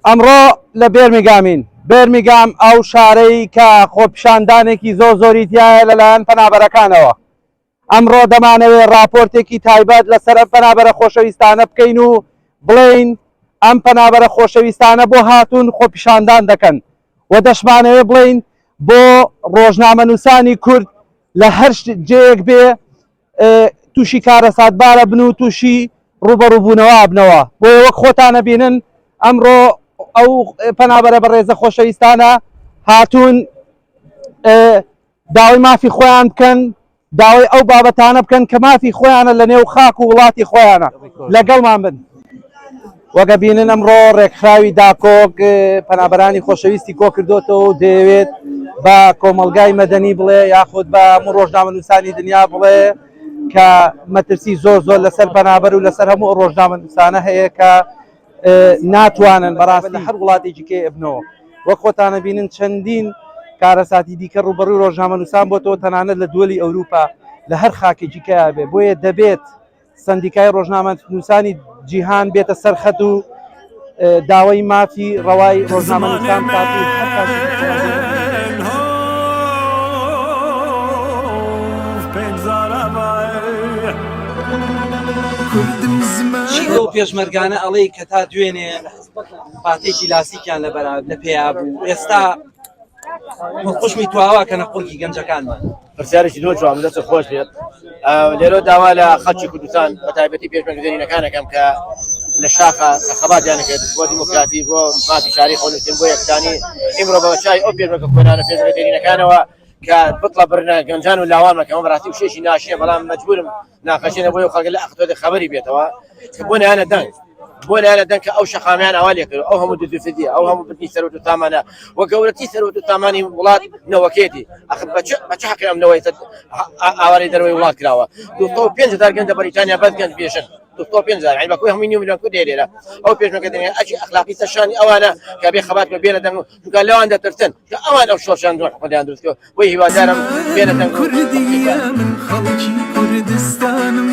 ئەمڕۆ لە بێرمیگام ئەو شارەی کە خۆپیشاندانێکی زۆری تایە لەلایەن پەنابەرەکانەوە. ئەمڕۆ دەمانەوێت راپۆرتێکی تایبەت لەسەر پەنابەرە خۆشەویستانە بکەین و بڵێین ئەم پەنابەرە خۆشەویستانە بۆ هاتوون خۆپیشاندان دەکەن و دەشمانەوێت بڵێین بۆ ڕۆژنامەنووسانی کورد لە هەر جێیەک بێ تووشی کارە ساتبارە بن و تووشی ڕوبەڕووبوونەوە بنەوە بۆ وەک خۆتانە بینن ئەمڕۆ ئەو پەنابەرە بەڕێزە خۆشەویستانە هاتوون داوای مافی خۆیان بکەن، داوای ئەو بابەتانە بکەن کە مافی خۆیانە لە نێو خاک و وڵاتی خۆیانە لەگەڵمان بن. وەگە بینن ئەمڕۆ ڕێکخراوی داکۆک پەنابەرانی خۆشەویستی کۆ کردوتەوە و دەیەوێت بە کۆمەلگای مەدەنی بڵێ یاخود بە هەموو ڕۆژنامەنووسانی دنیا بڵێ کە مەترسی زۆر لەسەر پەنابەر و لەسەر هەموو ڕۆژنامەنووسانە هەیە کە ناتوانن بەڕاستی لە هەر وڵاتێکی کێ بنەوە. وەک خۆتانە بینن چەندین کارەساتی دیکە ڕوبەڕووی ڕۆژنامەنووسان بۆتەوە تەنانەت لە دووەلی ئەوروپا لە هەر خاکێکی کیا بێ. بۆیە دەبێت سەندیکای ڕۆژنامەنووسانی جیهان بێتە سەرخەت و داوای مافی ڕەوای ڕۆژنامەنووسان بکات و چیرۆ پێشمەرگانە ئەڵەی کە تا دوێنێ پاتێکی لاسیکیان لە بەرا لە پێیا بوو ئێستا خوشمی تواوە کە نەقوڵکی گەنجەکانمان پرسیارێکی زۆر جوان دەست خۆش بێت. لێرە داوا لە خەڵکی کوردستان بە تایبەتی پێشمەرگەزێنینەکانەکەم کە لە شاخە خەباتیانەکرد بۆ دیموکراسی بۆ مافی شاری خۆنووسین بۆ یەکسانی ئیمڕۆ بەچای ئەو پێشمەرگە کۆنانە پێشمەرگەزێنینەکانەوە کە بڵا برنە گەنجان و لاوانمەکەمە بەڕاستی و شێشی ناشیە بەڵام مەجبورم ناخەشێنە بۆی خەڵک لە ئەختۆ خەبەری بێتەوە کە بۆ نایانە دەنگ بۆ لایەنە دەنگ کە ئەو شەقامیان ئاوالێ کرد ئەو هەموو دوفدیە ئەو هەموو بنی سەرۆت و تامانە وە گەورەتی سەرۆت و تامانی وڵات نەوەکێتی بە چ حەقی ئەم نەوەی ئاواری دەروی وڵات کراوە 2500 گەنجە بەریتانیا بەس گەنج بێشن 2500 عین بەکوی هەمووی 9 میلیۆن کورد لێرە ئەو پێشمەرگەدێنێ ئەچی ئەخلاقی سەرشانی ئەوانە کە بێ خەباتمە بێنە دەنگ و لەوان دەترسن کە ئەوان ئەو شۆشان دووە خۆیان دروستکەوە بۆی هیوادارم بێنە دەنگ کوردیە من خەڵکی کوردستانم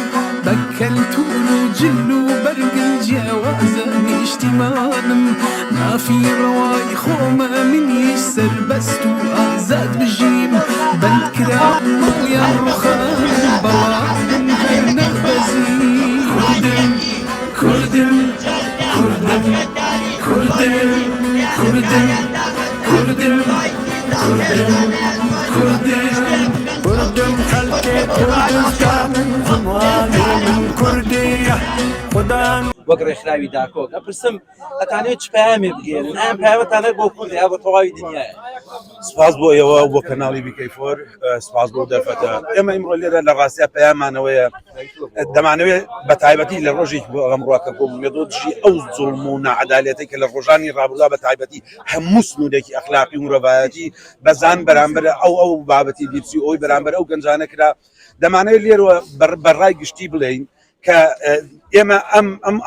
بەکەلتور و جل و بەرگنجە وازە نیشتیمانم مافی ڕەوای خۆمە منیش سەربەست و ئازاد بژیم بەندکرا مۆیان ڕوخان بەڵام هەر نەبەزی کوردم کوردم کوردم کوردم کوردم کوردم کوردم کوردم خەڵکێ کوردستانم زمانی من کوردیە خوددان وەک ڕێکخراوی داکۆک ئەپرسم ئەتانێت چ پەیامێ بگێنن ئەم پەیامەتانەت بۆ کورد یا بۆ تەواوی دنیایە. سپاس بۆ ئێوە بۆ کەناڵی بیکەیفۆر، سپاس بۆ دەرفەتە. ئێمە ئیمڕۆ لێرە لە ڕاستیە پەیامانەوەیە دەمانەوێت بە تایبەتی لە ڕۆژێک بۆ ئەمڕۆکە بۆ دژی ئەو زوڵم و نەعەدالەتی کە لە ڕۆژانی ڕابردوودا بە تایبەتی هەموو سنوودێکی ئەخلاقی و مرۆڤایەتی بەزان بەرامبەر ئەو بابەتی بیپسی ئەوی بەرامبەر ئەو گەنجانە کرا. دەمانەوێت لێرەوە بەڕای گشتی بڵێین کە ئێمە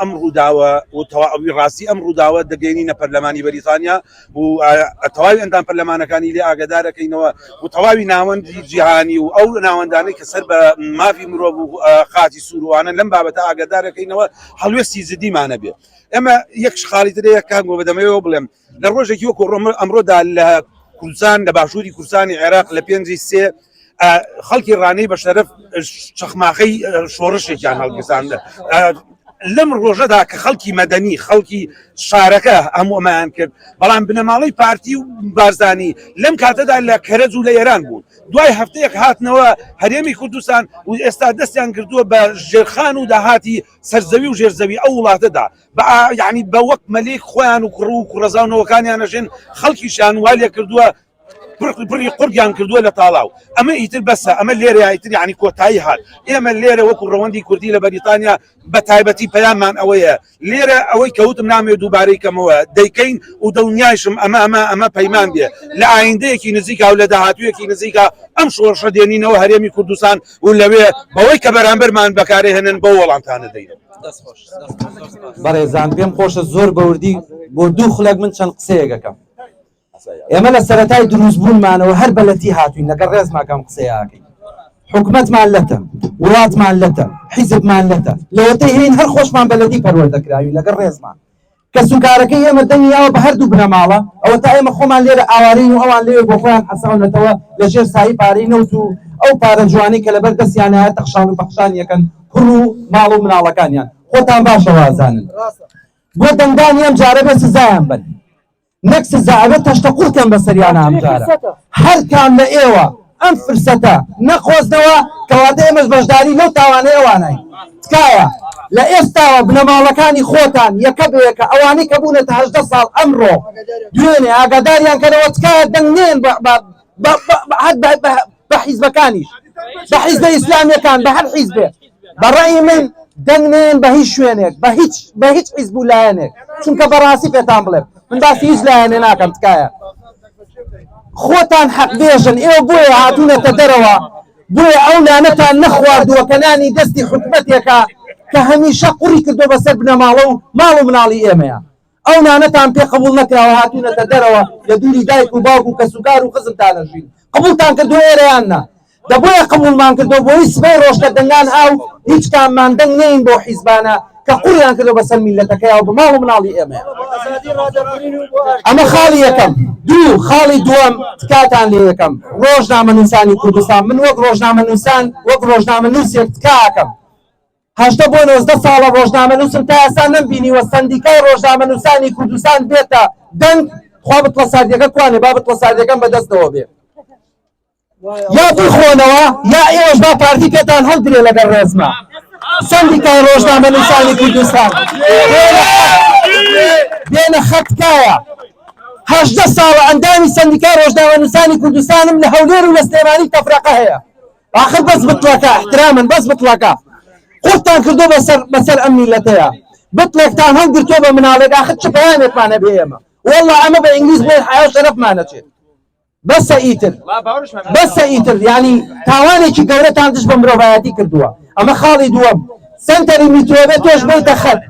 ئەم ڕووداوە و تەواوی ڕاستی ئەم ڕووداوە دەگەینی نە پەرلەمانی بەریتانیا و تەواوی ئەندام پەرلەمانەکانی لێ ئاگدارەکەینەوە و تەواوی ناوەندی جیهانی و ئەو ناوەندانەی کە سەر بە مافی مرۆڤ و خاتی سوروانە لەم بابەتە ئاگدارەکەینەوە هەڵوێستی زدیمانە بێت. ئێمە یەک شخاڵی ترەیە کانگۆ بەدەمەوە بڵێم لە ڕۆژێکی وەکو ئەمڕۆدا لە کوردستان لە باشووری کوردستانی عێراق لە 5 خەڵکی ڕانەی بە شەرەف چەخماخەی شۆڕشێکیان هەڵگرساندە. لەم ڕۆژەدا کە خەڵکی مەدەنی خەڵکی شارەکە هەموو ئەمایان کرد بەڵام بنەماڵەی پارتی و بارزانی لەم کاتەدا لە کەرەج و لە ئێران بوون. دوای هەفتەیەک هاتنەوە هەرێمی کوردستان و ئێستا دەستیان کردووە بە ژێرخان و داهاتی سەرزەوی و ژێرزەوی ئەو وڵاتەدا یعنی بە وەک مەلێک خۆیان و کوڕ و کوڕەزاونەوەکانیان خەڵکیشان وا لێ کردووە پڕی قورگیان کردووە لە تاڵاو. ئەمە ئیتر بەسە ئەمە لێرە ئیتر یعنی کۆتایی هات. ئێمە لێرە وەکو ڕەوەندی کوردی لە بەریتانیا بە تایبەتی پەیاممان ئەوەیە لێرە ئەوەی کەوتم نامێ دووبارەی کەمەوە دەیکەین و دڵنیایشم ئەمە پەیمان بێ لە ئایندەیەکی نزیکا و لە داهاتوویەکی نزیکا ئەم شۆڕشە دێنینەوە هەرێمی کوردستان و لەوێ بەوەی کە بەرامبەرمان بەکارهێنن بۆ وەڵامتانە دەیرن. بەڕێزان پێم خۆشە زۆر بەوردی بۆ دوو خولەک من چەند قسەیەکەکەم. ئێمە لە سەرەتای دروستبوونمانەوە هەر بەلەتی هاتوین لەگەڵ ڕێزماکەم قسەیەکەی حکومەتمان لەتە وڵاتمان لەتە حیزبمان لەتە لەوەتەی هەین هەر خۆشمان بەلەتی پەروەردەکراوی لەگەڵ ڕێزمان کە سوکارەکەی ئێمە دەنگی ئەوە بە هەردوو بنەماڵە ئەوە تا ئێمە خۆمان لێرە ئاوارین و ئەوان لێوێ بۆ خۆیان حەساونەتەوە لەژێر سایی پارەی نەوت و ئەو پارە جوانی کە لەبەر دەستیانایە تەخشان و بەخشان یەکەن کوڕ و ماڵ و مناڵەکانیان خۆتان باشە وازانن بۆ دەنگدانی ئەم جارە بێ سزایان بن نەک سزاوێت تەشتە قورتیان بەسەریانە ئەم جارە هەر کام لە ئێوە ئەم فرسەتە نەخۆزنەوە کەواتە ئێمەش بەشداری لەو تاوانەی ئەوانای تکایە لە ئێستاوە بنەماڵەکانی خۆتان یەکە بەیەکە ئەوانەی کە بوونەتە 18 ساڵ ئەمڕۆ دوێنێ ئاگاداریان کەرەوە تکایە دەنگ نێن بە حیزبەکانیش بە حیزبە ئیسلامیەکان بە هەر حیزبێ بەڕێی من دەنگ نێن بە هیچ شوێنێک بە هیچ حیزب و لایەنێک چونکە بەڕاستی پێتان بڵێم من باسی هیچ لایەنێ ناکەم تکایە خۆتان حەقبێژن ئێوە بۆیە هاتوونەتە دەرەوە بۆیە ئەو لانەتان نەخواردووە کە نانی دەستی حکومەتێکە کە هەمیشە قوڕی کردو بەسەر بنەماڵە و ماڵ و مناڵی ئێمەیە ئەو نانەتان پێ قبول نەکراوە هاتوونەتە دەرەوە لە دووری دایک و باوک و کەسوکار و خزمتانەژین قبولتان کردو ئێرەیاننا دەبۆیە قبولمان کردو بۆی سبەی ڕۆژکە دەنگان ئاو هیچ کاممان دەنگ نین بۆ حیزبانە کە قوڕیان کردو بەسەر میلەتەکەیەوە بە ماڵ و مناڵی ئێمەیە ئەمە خاڵی یەکەم دوو خاڵی دووەم تکاتان لێ یەکەم ڕۆژنامەنووسانی کوردستان من وەک ڕۆژنامەنووسان وەک ڕۆژنامەنووسێک تکاکەم 18 بۆ 19 ساڵە ڕۆژنامەنووسم تا ئێستا نەمبینیوە سەندیکای ڕۆژنامەنووسانی کوردستان بێتە دەنگ خوا بتڵە ساردیەکە کوانێ با بتڵە ساردیەکەم بەدەستەوە بێ یا بیخۆنەوە یا ئێوەش با پارتی پێتان هەڵدرێ لەگەڵ ڕێزما سەندیکای ڕۆژنامەنووسانی کوردستان بێنە خەتکایە 18 ساڵە ئەندامی سەندیکای ڕۆژنامەنووسانی کوردستانم لە هەولێر و لە سلێمانی تەفرەقە هەیە آخر بەس بتڵەکە احترامن بەس بتڵەکە قورتان کردو بەسەر ئەم میلەتەیە بتڵێکتان هەڵگرتووە بە مناڵێک آخر چ پەیامێکمانە بێ ئێمە وەڵڵا ئەمە بە ئینگلیز بۆی حیا شەرەفمانەچێت بەسە ئیتر یعنی تاوانێکی گەورەتان دش بە مرۆڤایەتی کردووە ئەمە خاڵی دووەم سنتەری میترۆ بێت تۆش بێتە خەت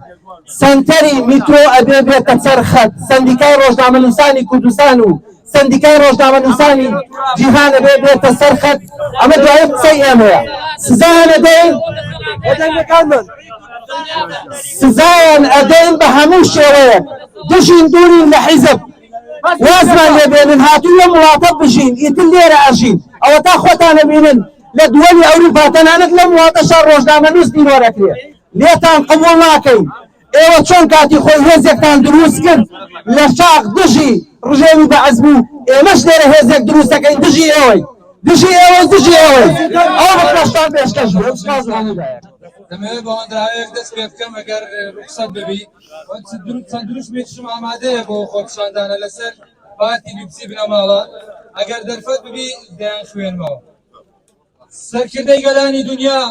سنتەری میترۆ ئەبێ بێتە سەر خەت سەندیکای ڕۆژنامەنووسانی کوردستان و سەندیکای ڕۆژنامەنووسانی جیهانە بێ بێتە سەر خەت ئەمە دوایە قسەی ئێمەیە سزایان ئەدەین سزایان ئەدەین بە هەموو شێوەیەک دژین دوورین لە حیزب وازمان لێبێنن هاتوو لە وڵاتە بژین ئیتر لێرە ئەژین ئەوە تا خۆتانە بینن لە دووەلی ئەوروپا تەنانەت لە وڵاتەشە ڕۆژنامەنووس دیرۆرەکرێ لێتان قبوڵ ناکەین ئێوە چۆن کاتی خۆی هێزێکتان دروست کرد لە شاق دژی ڕژێوی بەعەز بوو ئێمەش لێرە هێزێک دروست دەکەین دژی ئێوەی ئەو بەپەشتان پێشکەش دەمەوێت بە ئەوەندراوەیەک دەست پێ بکەم ئەگەر ڕوخسەت ببی چەند دروستمێکشم ئامادەیە بۆ خۆپشاندانە لەسەر باتی بیبسی بنەماڵە ئەگەر دەرفەت ببی دەیان خوێنمەوە سەرکردەی گەلانی دنیا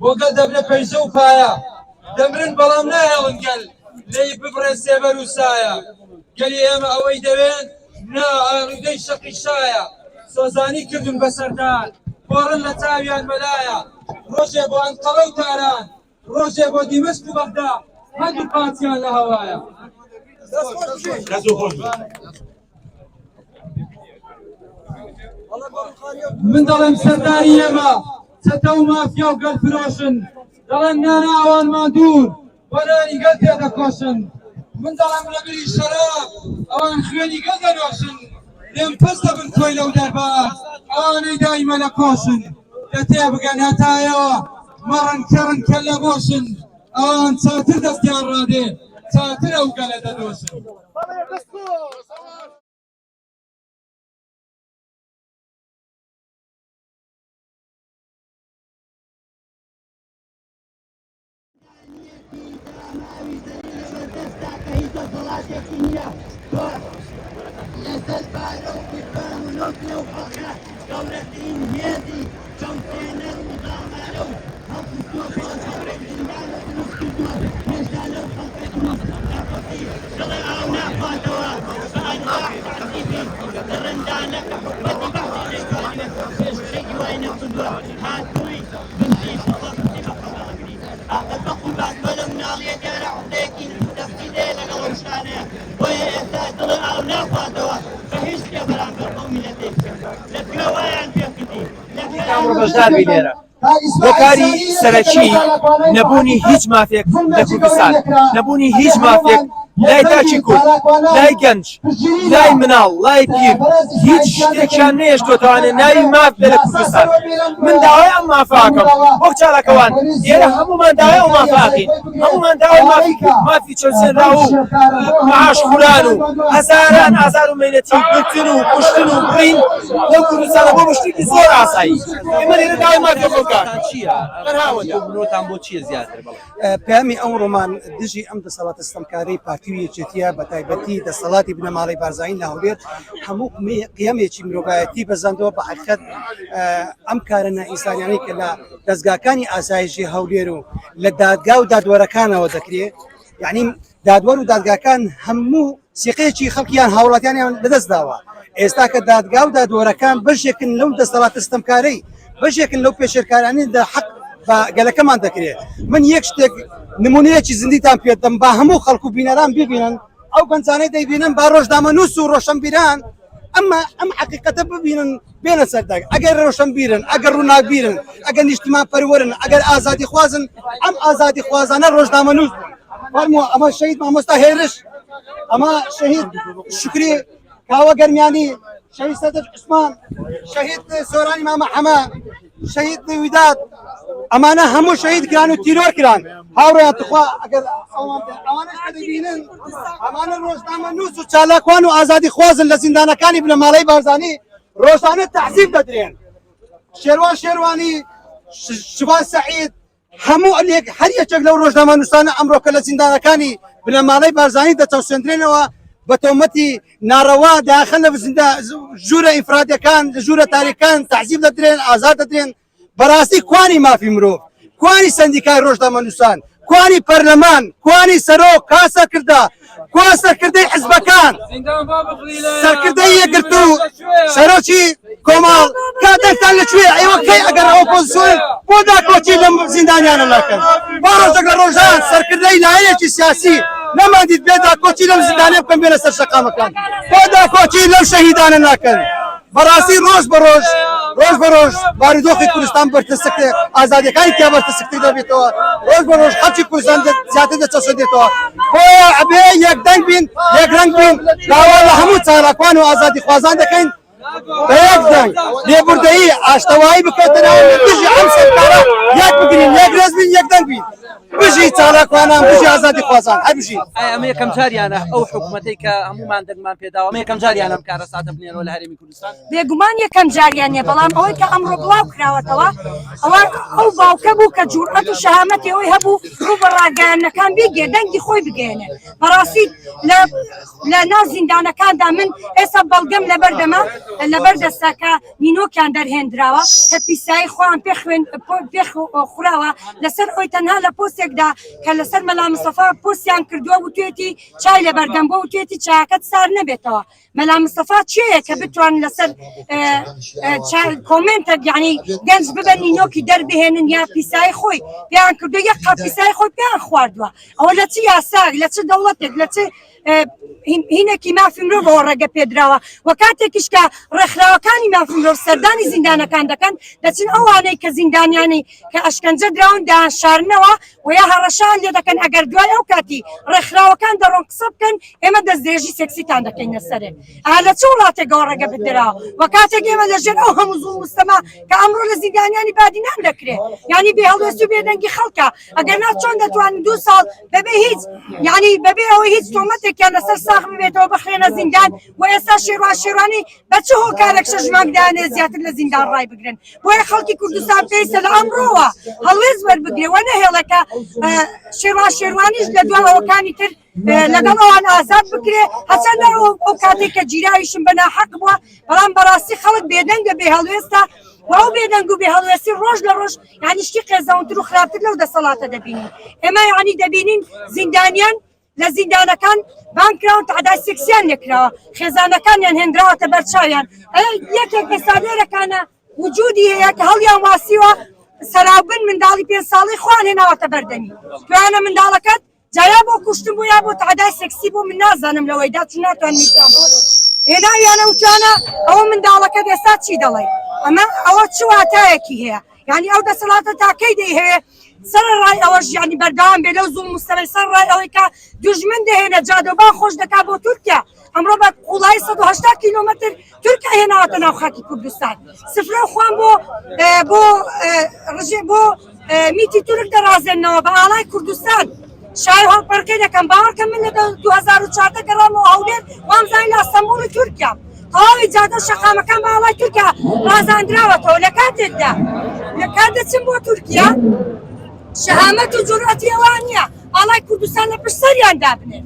بۆ گەل دەبنە پەیزە و پایە دەمرن بەڵام نایەڵن گەل لێی ببڕێ سێبەر و سایە گەلی ئێمە ئەوەی دەوێن نا ئاڵودەی شەقی شایە سۆزانی کردن بەسەردان پۆڕن لە چاویان مەلایە ڕۆژێ بۆ ئەنقەڵە و تاران ڕۆژێ بۆ دیمەشق و بەغدا هەردوو پاتیان لە هەوایە من دەڵێم سەرداری ئێمە چەتە و مافیا و گەلفرۆشن دەڵێن نانە ئەوانمان دوور بۆ نانی گەل تێدەکۆشن من دەڵێم لە بری شەراب ئەوان خوێنی گەل دەنۆشن لێم پەس دەبن تۆی لەو دەرباز ئەوانەی دایمە لە کۆشن لە تێبگەن هەتایەوە مەڕن کەڕن کە لە بۆشن ئەوان چاتر دەستیان ڕادێ چاتر ئەو گەلە دەدۆشن وەکاری سەرەکی نەبوونی هیچ مافێک لە کوردستان نەبوونی هیچ مافێک لای تاچی کورد لای گەنج لای مناڵ لای پیر هیچ شتێکیان نێشتۆتەوانێ ناوی ماف بێ لە کوردستان من داوای ئەم مافاکەم وەک چالاکەوان ئێرە هەمومان داوای ئەو مافاقین هەمومان داوای مافی چۆسێنرا و معاشخوران و هەزاران ئازار و مەیلەتی گرتن و کوشتن و بڕین لەو کوردستانە بۆ شتێکی زۆر ئاسایی ئێمە لێرە داوای مافی خۆکان بنۆتان بۆ چیە زیاتر پامی ئەمڕۆمان دژی ئەم دەسەڵاتە ستەمکاری پارتی و یەکێتیە بە تایبەتی دەسەڵاتی بنەماڵی بارزانانی لە هەولێر هەموو قیامێکی مرۆڤایەتی بەزاندەوە بە حقیقەت ئەم کارە نائینسانیانەی کە لە دەستگاکانی ئاسایشی هەولێر و لە دادگا و دادوەرەکانەوە دەکرێت یعنی دادوەر و دادگاکان هەموو سیقەیەکی خەڵکیان هاوڵاتیانیان لەدەست داوە ئێستا کە دادگا و دادوەرەکان بەشێکن لەو دەسەڵاتە ستەمکارەی بەشێکن لەو پێشێرکارانی دە حەق بە گەلەکەمان دەکرێت من یەک شتێک نمونەیەکی زیندیتان پێدەم با هەموو خەڵکو بینەران ببینن ئەو گەنجانەی دەیبینن با ڕۆژنامەنووس و ڕۆشنبیران ئەم حقیقەتە ببینن بێنە سەردەگ ئەگەر ڕۆشنبیرن ئەگەر ڕووناکبیرن ئەگەر نیشتمان پەروەرن ئەگەر ئازادی خوازن ئەم ئازادی خوازانە ڕۆژنامەنووس فەرمووە ئەمە شەهید مامۆستا هێرش ئەمە شەهید شکری کاوە گەرمیانی شەهید سەدەج عوسمان شەهید سۆرانی مامە حەمە شەهید ویداد ئەمانە هەموو شەهید کران و تیرۆر کران هاوڕێیان تخوا ئەگەر ئەوانش کە دەبینن ئەمانە ڕۆژنامەنووس و چالاکوان و ئازادی خوازن لە زیندانەکانی بنەماڵەی بارزانی ڕۆژانە تەعزیب دەدرێن شێروان شێروانی شوان سەعید هەموو هەر یەکێک لەو ڕۆژنامەنووسانە ئەمڕۆکە لە زیندانەکانی بنەماڵەی بارزانی دەچەوسێندرێنەوە بە تۆمەتی ناڕەوا داخل لە ژوورە ئینفرادیەکان لە ژوورە تاریکان تەعزیب دەدرێن ئازاد دەدرێن بەڕاستی کوانی مافی مرۆڤ کوانی سندیکای ڕۆژنامەنووسان کوانی پەرلەمان کوانی سەرۆک کاسە کردا کوا سەرکردەی حزبەکان سەرکردەی یەکگرت و سەرۆکی کۆماڵ کاتێکتان لەکوێ ئێوە کەی ئەگەر ئۆپۆزیسیۆن بۆ داکۆچی لەم زیندانیانە ناکەن با ڕۆژێک لە ڕۆژان سەرکردەی لایەکی سیاسی نەماندیت بێ داکۆچی لەم زیندانێ بکەن بێنە سەر شەقامەکان بۆ داکۆچی لەو شەهیدانە ناکەن بەڕاستی ڕۆژ بە ڕۆژ بارودۆخی کوردستان بەرتەسەکە ئازادیەکانی تیا بەرتەسەکتی دەبێتەوە ڕۆژ بە ڕۆژ خەڵکی کوردستان زیاتر دەچەسەدێتەوە بۆیە ئەبێ یەکدەنگ بین یەکرەنگ بین داوا لە هەموو چالاکوان و ئازادی خوازان دەکەین بە یەکدەنگ لێبوردەیی ئاشتەوایی بکەوتنەوە دژی ئەم سەرکارە یەک بگرین یەک ڕێز بین یەکدەنگ بین بژی چالاکوانان بژی ئازادی خوازان هەر بژین ئەمە یەکەم جاریانە ئەو حکوومەتەی کە هەمومان دەنگمان پێداوە ئەمە یەکەم جاریانە ئەم کارە ساتە بنێنەوە لە هەرێمی کوردستان بێگومان یەکەم جاریانە بەڵام ئەوەی کە ئەمڕۆ بڵاو کراوەتەوە ئەو باوکە بوو کە جورئەت و شەهامەتی ئەوەی هەبوو ڕوو بە ڕاگەیاندنەکان بگێ دەنگی خۆی بگێنێ بەڕاستی لە ناو زیندانەکاندا من ئێستا بەڵگەم لەبەردەما لەبەر دەستاکە نینۆکیان دەرهێنراوە کە پیسایی خۆیان پێخوراوە لەسەر ئەوی تەنها لە پۆستێکدا کە لەسەر مەلا مستەفا پۆستیان کردووە و توێتی چای لە بەردەم بۆ و توێتی چاکەت سار نەبێتەوە مەلا مستەفا چێیە کە بتوان لەسەر کۆمنتە یعنی گەنج ببەن نینۆکی دەربهێنن یا پیسایی خۆی پێیان کردو یەک قاپ پیسایی خۆی پێیان خواردووە ئەوە لە چ یاساک لە چ دەوڵەتێک لە چ هینێکی مافی مرۆڤەوە ڕێگە پێدراوە و کاتێکیش کە ڕێکخراوەکانی مافی مرۆڤ سەردانی زیندانەکان دەکەن دەچن ئەوانەی کە زیندانیانی کە ئەشکەنجە دراون داشارنەوە و یا هەڕەشان لێ دەکەن ئەگەر دوای ئەو کاتی ڕێکخراوەکان دەڕۆن قسە بکەن ئێمە دەستدرێژی سێکسیتان دەکەینە سەرێ لە چ وڵاتێکەوە ڕێگە بدراوە و کاتێک ئێمە لەژێر ئەو هەموو زوڵ مستەما کە ئەمڕۆ لە زیندانیانی بادینان دەکرێت یعنی بێهەڵوێست و بێدەنگی خەڵکە ئەگەر نا چۆن دەتوانن 2 ساڵ بەبێ هیچ یعنی بەبێ ئەوەی هیچ تۆمەتێکیان لەسەر ساغ ببێتەوە بخرێنە زیندان و ئێستا شێروانی بە چ هۆکارێک شەژماکدانێ زیاتر لە زیندان ڕای بگرن بۆیە خەڵکی کوردستان پێویستە لە ئەمڕۆوە هەڵوێز وەربگرێ وە نەهێڵەکە شێروانیش لە دوایەوەکانی تر لەگەڵ ئەوان ئازاد بکرێ هەچەندە ئەو کاتێک کە گیراویشم بە ناحەق بووە بەڵام بەڕاستی خەڵک بێدەنگە بێهەڵوێستە واو بێدەنگ و بێهەڵوێستی ڕۆژ لە ڕۆژ یعنی شتی قێزەونتر و خراپتر لەو دەسەڵاتە دەبینین ئێمە یعنی دەبینین زیندانیان لە زیندانەکان بانکراون تعدای سێکسیان لێکراوە خێزانەکانیان هێنراوەتە بەرچاویان یەکێک ئێستا لێرەکانە وجودی هەیە کە هەڵیان واسیوە سەراوبن منداڵی 5 ساڵی خوان هێناوەتە بەردەمی توانە منداڵەکەت جایا بۆ کوشتن بوو یا بۆ تعدای سێکسی بۆ من نازانم لەوەیدا چون ناتوان میزان بۆ هێناویانە وتوانە ئەوە منداڵەکەت ئێستا چی دەڵێ ئەمە ئەوە چ واتایەکی هەیە یعنی ئەو دەسەڵاتە تاکەی دەی هەیە سەر ڕای ئەوەش ینی بەردەوام بێ لەو زوڵم مستەمەی سەر ڕای ئەوەی کە دوژمن دەهێنە جادۆبان خۆش دەکا بۆ تورکیا ئەمڕۆ بە قوڵای 180 کیلۆمەتر تورکیا هێناوەتە ناو خاکی کوردستان سفرە خوان بۆ ڕژێ بۆ میتی تورک دەڕازێنەوە بە ئاڵای کوردستان شای هەڵپەرکەی دەکەم باوەڕکە من لە 2014 گەڕامەوە هەولێر وامزانی لە ئەستەمبوڵی تورکیا تەواوی جادە شەقامەکان بە ئاڵای تورکیا ڕازاندراوەتەوە لە کاتێکدا لە کات دەچم بۆ تورکیا شەهامەت و جورئەتی ئەوان نییە ئاڵای کوردستان لە پشت سەریان دابنێ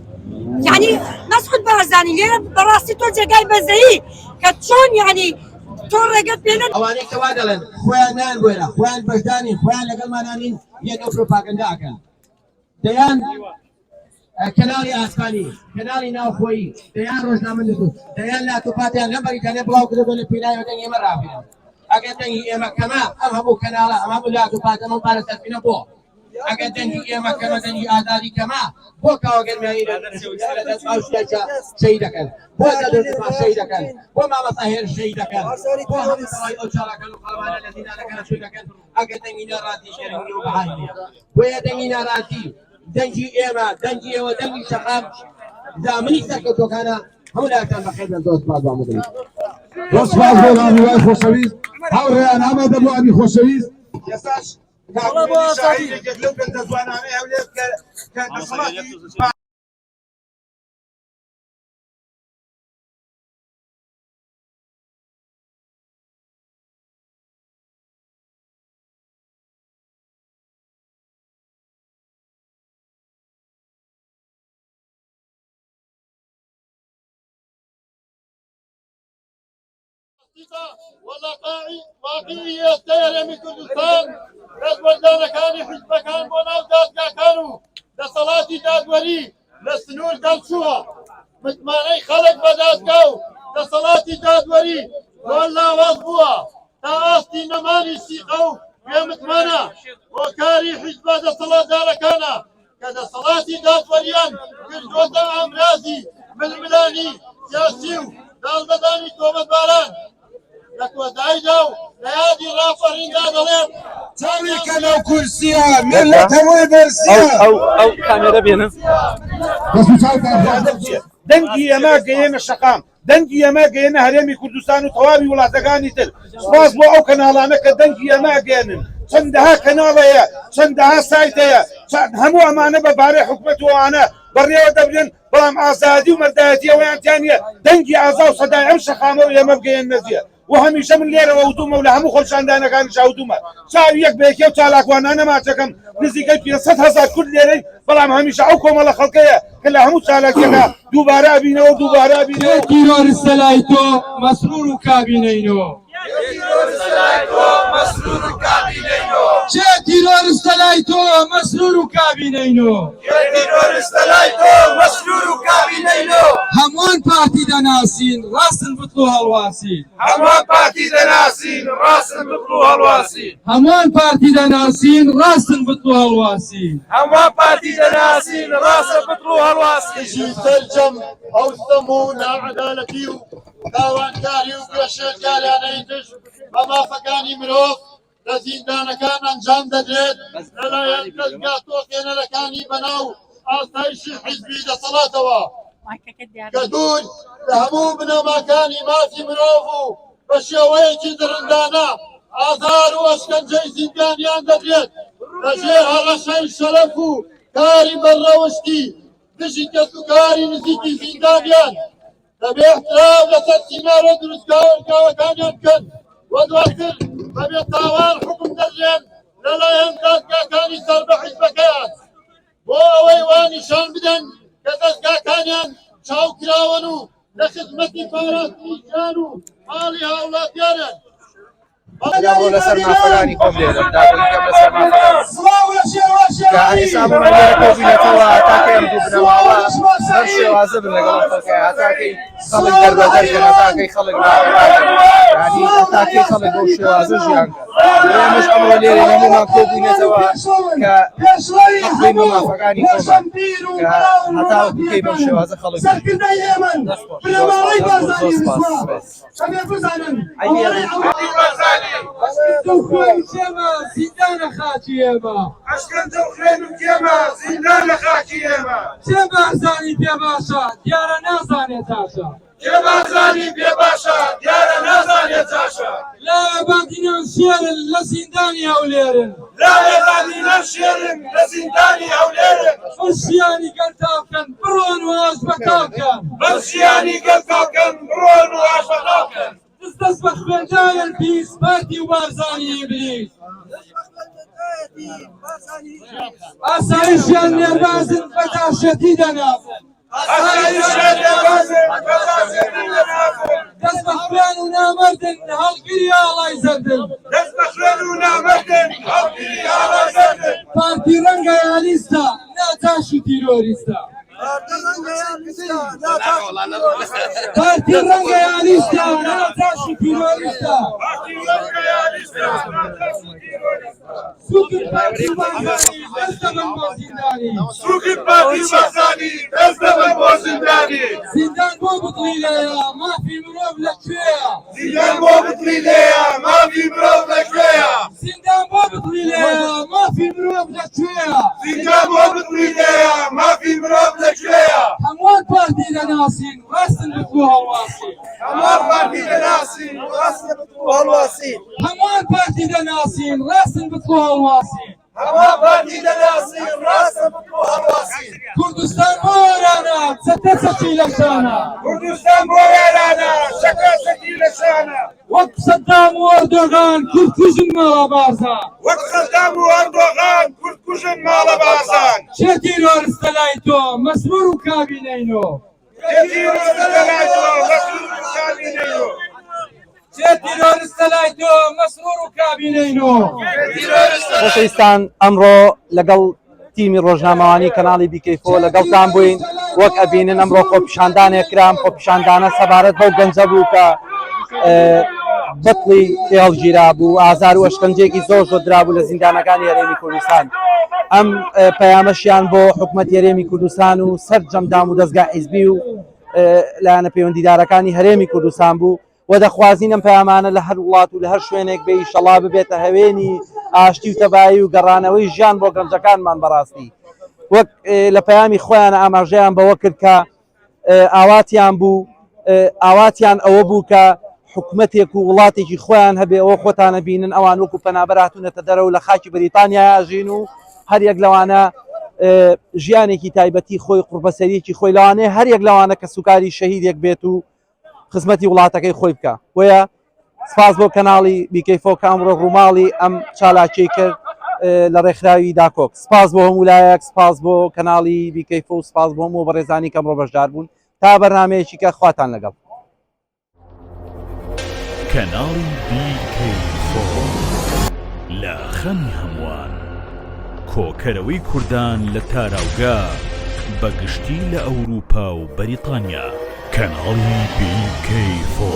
یعنی مەسعود بارزانی لێرە بەڕاستی تۆ جێگای بەزەیی کە چۆن یعنی تۆ ڕێگەت پێنە ئەوانەی کەوا دەڵێن خۆیان نان بۆێرە خۆیان بەشدانی خۆیان لەگەڵمانانین یەک ئەو پرۆپاگەنداکەن دەیان کەناڵی ئاسمانی کەناڵی ناوخۆیی دەیان ڕۆژنامە نووس دەیان لاتۆپاتیان لەم بەریتانیا بڵاو کردەوە لە پێناوی دەنگ ئێمە ڕابێنن ئەگەر دەنگی ئێمە کەمە ئەم هەموو کەناڵە ئەم هەموو لاتۆپات ئەمە پارە سەرفینە بۆ ئەگەر دەنگی ئێمە کەمە دەنگی ئازادی کەمە بۆ کاوەگەرمیانی لەدەست ئاوشتێکە شەهید دەکەن بۆ دەدەستپا شەهید دەکەن بۆ مامەستا هێر شەهید دەکەن بۆ هەموو سەڵای ئەو چاڵەکان و خەڵوانە لە زیندانەکانە شەهید دەکەن ئەگەر دەنگی ناڕازی شێرنگی و بەهای نییە بۆیە دەنگی ناڕازی دەنگی ئێمە دەنگی ئێوە دەنگی شەقام زامنی سەرکەوتوەکانە هەموو لایەکان بەخێر بێن زۆر سوپاس بۆ هەموو سپاس بۆ لامیوای خۆشەویست هاوڕێیان ئامادە بۆ ئەمی خۆشەویست ئێستاش لەو بنتە زوانانەی هەولێر کە دەسەڵاتی واقعی ئێستاێمی کوردستان دەستبەردانەکانی حیزبەکان بۆ ناو دادگاکان و دەسەڵاتی دادوەری لە سنوور دەرچووە متمانەی خەڵک بە دادگا و دەسەڵاتی دادوەری زۆر لاواز بووە تا ئاستی نەمانی سیقە و پێ متمانە بۆ کاری حیزبە دەسەڵاتدارەکانە کە دەسەڵاتی دادوەریان کردوۆتە ئامرازی ململانی سیاسی و داڵبەدانی تۆمەتباران لە کۆتاییدا و لە یادی ڕافەڕیندا دەڵێن چاوی کە لەو کورسیە ملت هەمووی بەرسیە ئەو کامێرە بێنم دەنگی ئێمە گەیەنە شەقام دەنگی ئێمە گەیەنە هەرێمی کوردستان و تەواوی وڵاتەکانی تر سپاس بۆ ئەو کەناڵانە کە دەنگی ئێمە گەێنن چەندەها کەناڵەیە چەندەها سایتەیە هەموو ئەمانە بەبارەی حکومەتوانە بەڕێوە دەبرێن بەڵام ئازادی و مەردایەتی ئەویان نیە دەنگی ئازا و سەدای ئەم شەقامە و ئێمە بگەێن نەزیە و هەمیشە من لێرەوە وتومە و لە هەموو خۆشاندانەکانی شاودومە چاوی یەک بەیەکێ و چالاکوانانە ماچەکەم نزیکەی 500,000 کورد لێرەی بەڵام هەمیشە ئەو کۆمەڵە خەڵکەیە کە لە هەموو چالاکیەکە دووبارە بینەوە دووبارە بینەوە تیرۆریستە لای تۆ مەسرور و کابینەینەوە چه تیرۆریستە لای تۆ مەسرور و کابینەینەوە هەمووان پارتی دەناسین ڕاستن بتڵ و هەڵواسین هەمووان پارتی دەناسین ڕاستن بتڵ و هەڵواسین هەمووان پارتی دەناسین ڕاستن بتڵ و هەڵواسین هەمووان پارتی دەناسین ڕاستن بتڵ و هەڵواسین سەرجەم ئەوستەم و ناعەدالەتی و تاوانکاری و پێشێرکاریانەی تش بە مافەکانی مرۆڤ لە زیندانەکان ئەنجام دەدرێت لەلایەن دەستگا تۆقێنەرەکانی بەناو ئاسایشی حیزبی دەسەڵاتەوە کە دوور لە هەموو بنەماکانی مافی مرۆڤ و بە شێوەیەکی درندانە ئازار و ئەشکەنجەی زیندانیان دەدرێت لەژێر هەڕەشەی شەرەف و کاری بەڕەوشتی دژی کەس و کاری نزیکی زیندانیان دەبێ احترام لەسەر سینارە دروستکاوەکانیان بکەن وە دواتر بەبێ تاوان حکم دەدرێن لەلایەن دادگاکانی سەر بە حیزبەکەیان بۆ ئەوەی وا نیشان بدەن کە دەستگاکانیان چاوکراون و لە خزمەتی پاراستنی ژیان و ماڵی هاوڵاتیانن لەسەر مافەکانی خۆم لێرە دابریکەم لەسەر مافەکانی حسابمان لێرە کۆبینەتەوە هەتاکەی ئەم دوو بنەماوە هەر شێوازە بن لەگەڵ خەڵکەکە هەتاکەی خەڵک دەربەدەرکەن هەتاکەی خەڵک ڕاهێناکەن یعنی هەتاکەی خەڵک بەو شێوازە ژیان کەن ئێمەش ئەمڕۆ لێرە هەمومان کۆبووینەتەوە کە حەقی مەمافەکانی خۆمان کە هەتا بکەی بەم شێوازە خەڵک زیندانە خاکی ئێمە زیندانە خاکی ئێمە چێ بازانی پێ باشە دیارە نازانێت تاشە چێ بازانی پێ باشە دیارە نازانێت تاشە لا بادینان شێرن لە زیندانی هەولێرن لا بادینان شێرن لە زیندانی هەولێرن بەشیانی گەلتاوکەن بڕۆن و ئاش بەتاوکەن بەشیانی گەلتاوکەن بڕۆن و ئاش بەتاوکەن دەست بە خوێندایەن پیس پارتی و بارزانی ئیبلیس ئاسایشیان نێربازن بە تاشەتی دەناسن دەست بە خوێن و نامەردن هەڵگیری ئاڵای زەردن دەست بە خوێن و نامەردن هەڵگیری ئاڵای زەردن پارتی ڕەنگە یالیستە ناتاش و تیرۆریستە پارتی ڕەنگە یالیستە ناتاش و تیرۆریستە سوکن پارتی بازانی دەستە بن بۆ زیندانی سوکن پارتی بازانی دەستە بن بۆ زیندانی زیندان بۆ بتڵیلەیە مافی مرۆڤ لەکوێیە زیندان بۆ بتڵیلەیە مافی مرۆڤ لەکوێیە زیندان بۆ بتڵیلەیە مافی مرۆڤ لەکوێیە زیندان بۆ بتڵیلەیە مافی مرۆڤ لەکوێیە هەمووان پارتی دەناسین ڕاستن بتوو هەڵواسین هەمووان پارتی دەناسین ڕاستن بتوو هەڵواسین هەمووان پارتی دەناسین ڕاستن بتوو هەڵواسین هەمووان پارتی دەناسین ڕاستن بتوو هەڵواسین کوردستان بۆ وێرانە چەتە چەکی لە شانە کوردستان بۆ وێرانە چەتە چەکی لە شانە وەک سەدام و ئەردۆغان کورد کوژن ماڵە بازان وەک سەدام و ئەردۆغان کورد کوژن ماڵە بازان چێ تیرۆریستە لای تۆ مەسرور و کابینەینۆ چێ تیرۆریستە لای تۆ مەسرور و کابینەینۆ چێ تیرۆریستە لای تۆ مەسرور و کابینەینۆ خۆشەویستان ئەمڕۆ لەگەڵ تیمی ڕۆژنامەوانی کەناڵی بیکەیفۆ لەگەڵتان بووین وەک ئەبینن ئەمڕۆ خۆپیشاندانێک کرام خۆپیشاندانە سەبارەت بەو گەنجە بوو کە بەتڵی هەڵگیرا بوو ئازار و ئەشکەنجێکی زۆر درابوو لە زیندانەکانی هەرێمی کوردستان ئەم پەیامەشیان بۆ حکوومەت هەرێمی کوردستان و سەرجەمدام و دەستگا حیزبی و لایەنە پەیوەندیدارەکانی هەرێمی کوردستان بوو و دەخوازین ئەم پەیامانە لە هەر وڵات و لە هەر شوێنێک بێ ئیشەڵا ببێتە هەوێنی ئاشتی و تەبایی و گەڕانەوەی ژیان بۆ گەنجەکانمان بەڕاستی وەک لە پەیامی خۆیان ئاماژەیان بەوە کرد کە ئاواتیان بوو ئاواتیان ئەوە بوو کە حکوومەتێک و وڵاتێکی خۆیان هەبێ ئەوە خۆتانە بینن ئەوان وەکو پەنابەر هاتوونەتە دەرەوە لە خاکی بەریتانیا ئاژین و هەر یەک لەوانە ژیانێکی تایبەتی خۆی قوربەسەریەکی خۆی لەوانەیە هەر یەک لەوانە کە سوکاری شەهیدێک بێت و خزمەتی وڵاتەکەی خۆی بکە وەیە سپاس بۆ کەناڵی بیکەیفۆ کە ئەمڕۆ ڕووماڵی ئەم چالاکیی کرد لە ڕێکخراوی داکۆک سپاس بۆ هەموو لایەک سپاس بۆ کەناڵی بیکەیفۆ و سپاس بۆ هەموو بەڕێزانی کە ئەمڕۆ بەشدار بوون تا بەرنامەیەکی کە خواتان لەگەڵ کەناڵی بیکەیفۆ لە خەمی هەمووان کۆکەرەوەی کوردان لە تاراوگا بەگشتی لە ئەوروپا و بەریتانیا کەناڵی بیکەیفۆ